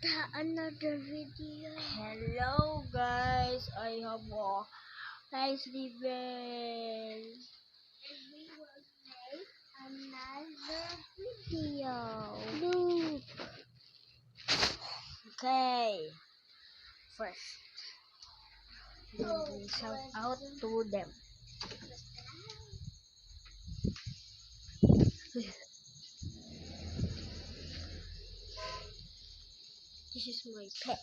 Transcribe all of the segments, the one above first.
another video. Hello guys, I have a nice revenge. And we will make another video. Look. Okay. First, we will shout out to them. This is my pet.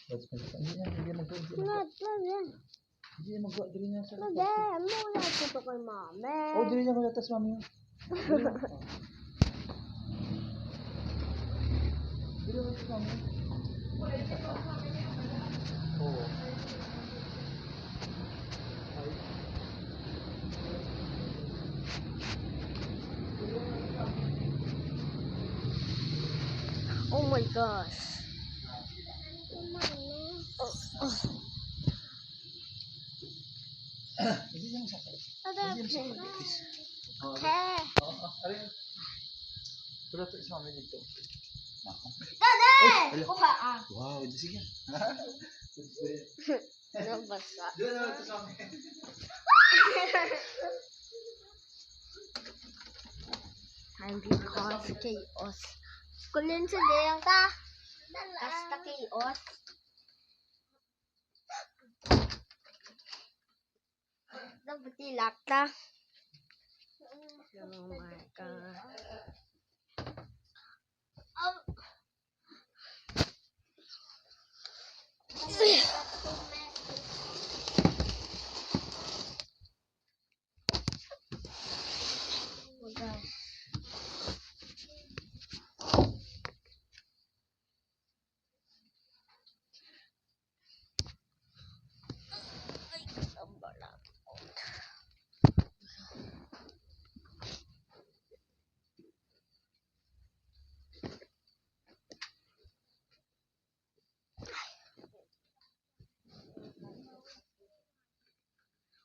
Hindi mag-gawa. Not. Hindi mag-gawa. Dili niya sa... Madam, mula ko kay mama. Oh, dili niya mag-gawa. Tas mami yun. Dili niya tas mami. Oo. Oh my gosh. Hindi niya masakit. Okay. Arin. Pero ito sa mami dito. Dada! Kuha ah. Wow, sige. Nabasa. Doon na ito sa mami. Time because chaos. Kulin sa dayang ka. Basta chaos. Dapat ilak ta. Oh my god. Oh gosh.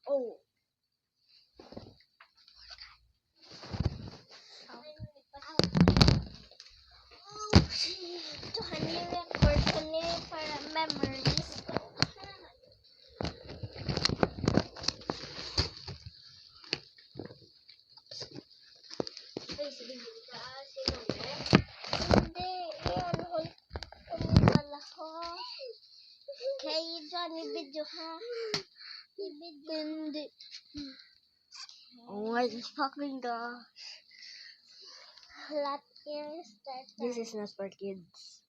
Oh. Ito, honey, record ko ni para memories ko. Ay, sige. Hindi, yan, kami pala ko. Kay Johnny video ha. I-video. Hindi. Oh my fucking gosh. Flat ear starter. This is not for kids.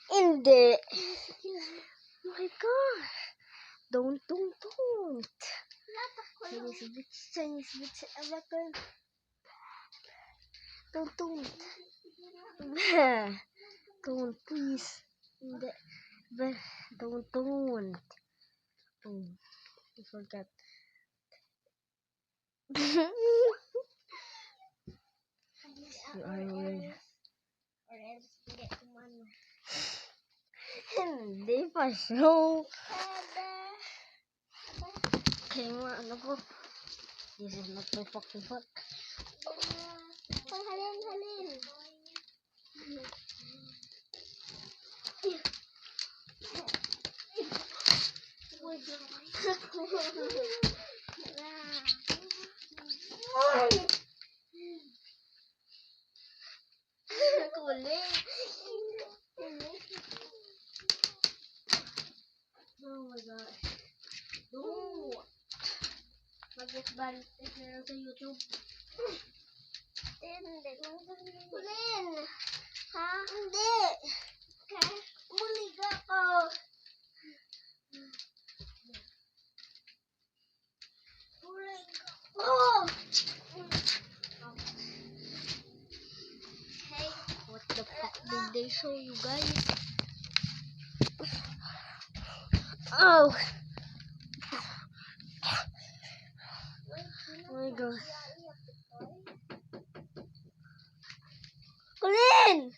Hindi. Oh my gosh. Don't. Chinese bitch. Don't. Don't, please. Hindi. Don't. Oh, I forgot. You are weird. Or else, hindi kumano. Hindi pa show. Tada! Kaya nga, ano ko. This is not my fucking fault. Oh, halin. Kulit. Oh my gosh. No. Mag-balik na lang sa YouTube. Hindi. Kulin. Ha? Hindi. Okay. Muliga ko. Oh! Hey. What the fuck did they show you guys? Oh! Oh my god. Kulin!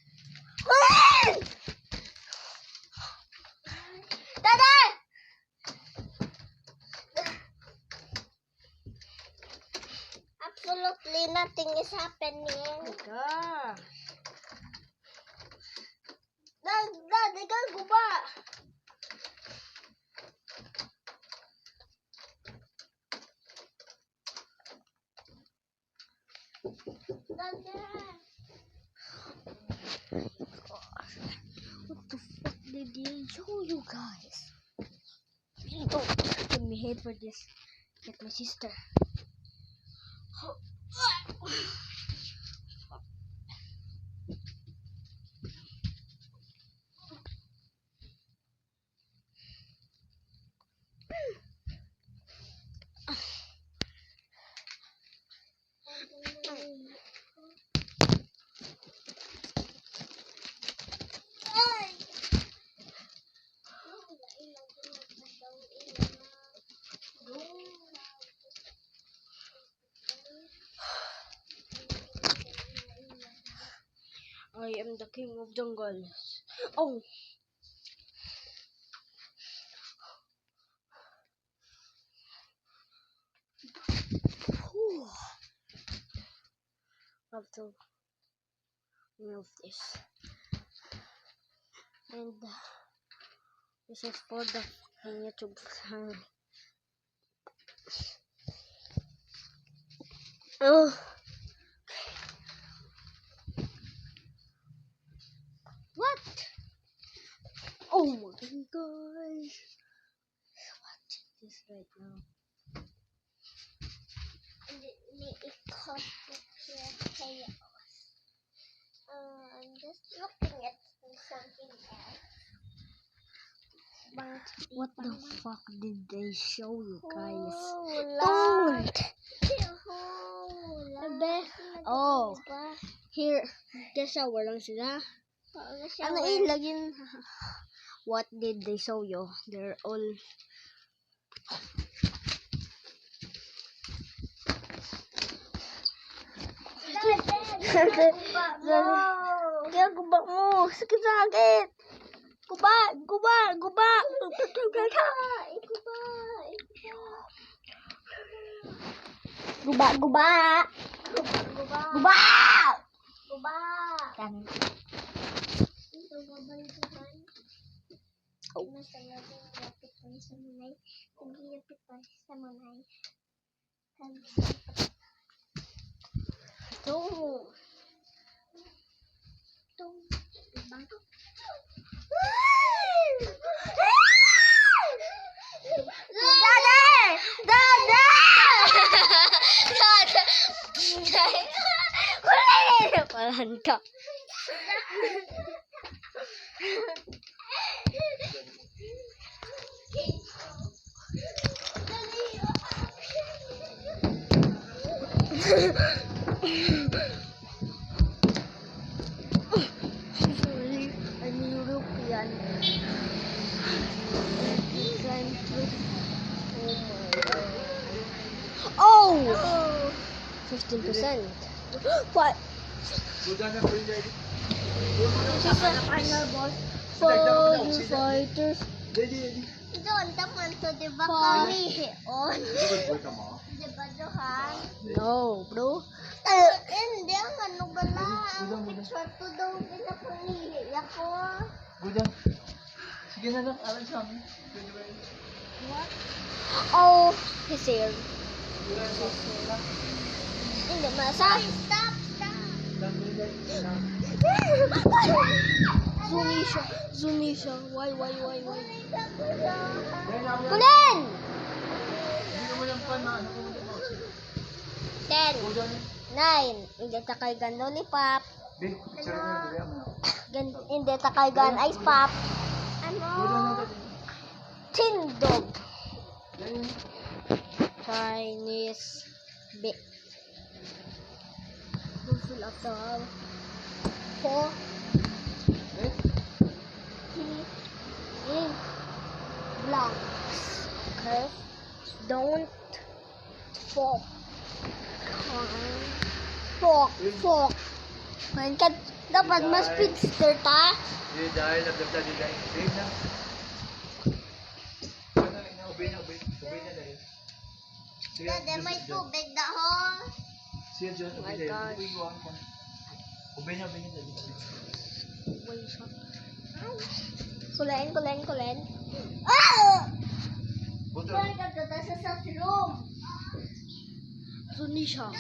Dada! Absolutely nothing is happening? Ka. Dad, ikaw guba. Dad, What the fuck did they show you guys? Really don't give me hate for this. Get my sister. I am the king of jungle. Oh! Whew. Have to remove this. And this is for the fucking YouTube channel. Oh! What? Oh my gosh! Watch this right now. it caused pure chaos. I'm just looking at something else. What the fuck did they show you guys? Don't! Oh, here, shower lang sila. Ano ilagin? What did they show you? They're all kaya guba mo. Sakit. Guba. Guba. Kan. Oh. Tuh. Walahan ka. Sorry, I'm European. Oh! 15%. What? Budan na po yung daddy. Final boss for the fighters. Daddy. Doon naman to, di ba kami? On. Budan ka mo. Di ba, Johan? No, bro. Hindi, ang ano ba na? Ang picture to daw, pinapalihi ako. Budan. Sige na lang, alam sa amin. What? Oh, he's here. Hindi, masa? Stop! Zoomy siya. Why? Kunin! Kulin! Hindi naman yung pan na ano kung 10, Budan. 9, hindi takaygan lollipop. Big, picture na yung daddy. Hindi takaygan ice pop. Ano? Budan na daddy. Tindog. Daddy. Chinese big. Full of the 4 Eh? in blocks. Okay? Don't fork. Fork. Ngayon ka, dapat mas speedster ta. Hindi dahil nagdabla din dahil. Babe na. Ubay na dahil. Sige. Dede, may tubig na ho. Siya dyan, Oh my obey gosh. niya. Obey niya. Wait, siya. Kulen. Ah! Buto. Kaya ka dadasa sa room. Suni siya.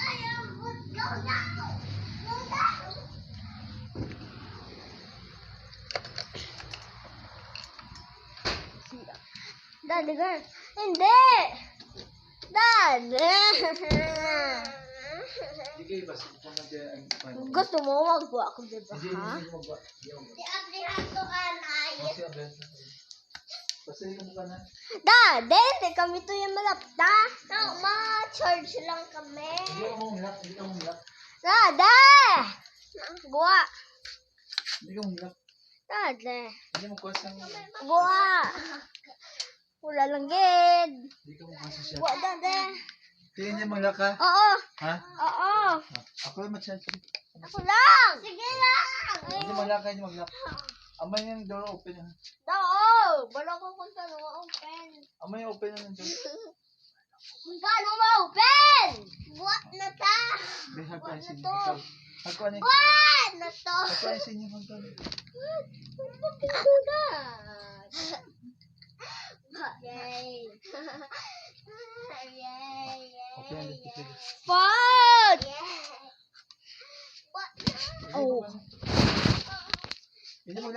Dad, girl. Hindi! Dad! Sige, basta kung nag- Gusto mo magbuwa ako, diba, Hindi, ha? hindi mo ba? Hindi mo ba? Si Abraham to ka na. Kasi ang benta. Basta hindi ka mukha na. Dad, hindi kami to yung malapta. No, ma-charge lang kami. Hindi ka humilak. Dada! Buwa. Hindi ka humilak. Dada. Hindi mo kuha siyang... Buwa. Wala lang gid. Hindi ka mukha siya. Buwa, dada. Tingin niya humilak ka? Oo. Ha? Oo. Ako yung matchan. Ako lang. Sige lang. Hindi humilak ka, hindi humilak. Amay yung door open. Oo. Bala ko kung saan ma-open. Amay yung open na ng door. Kung saan ma-open. Buat na ta. May hagpa-isin. to? Hagpa-isin. Buat na to. Hagpa-isin yung hagpa-isin. Yay. Yay. Okay, ang litik. Fuck! Yay. Buat na. Oh. Hindi mo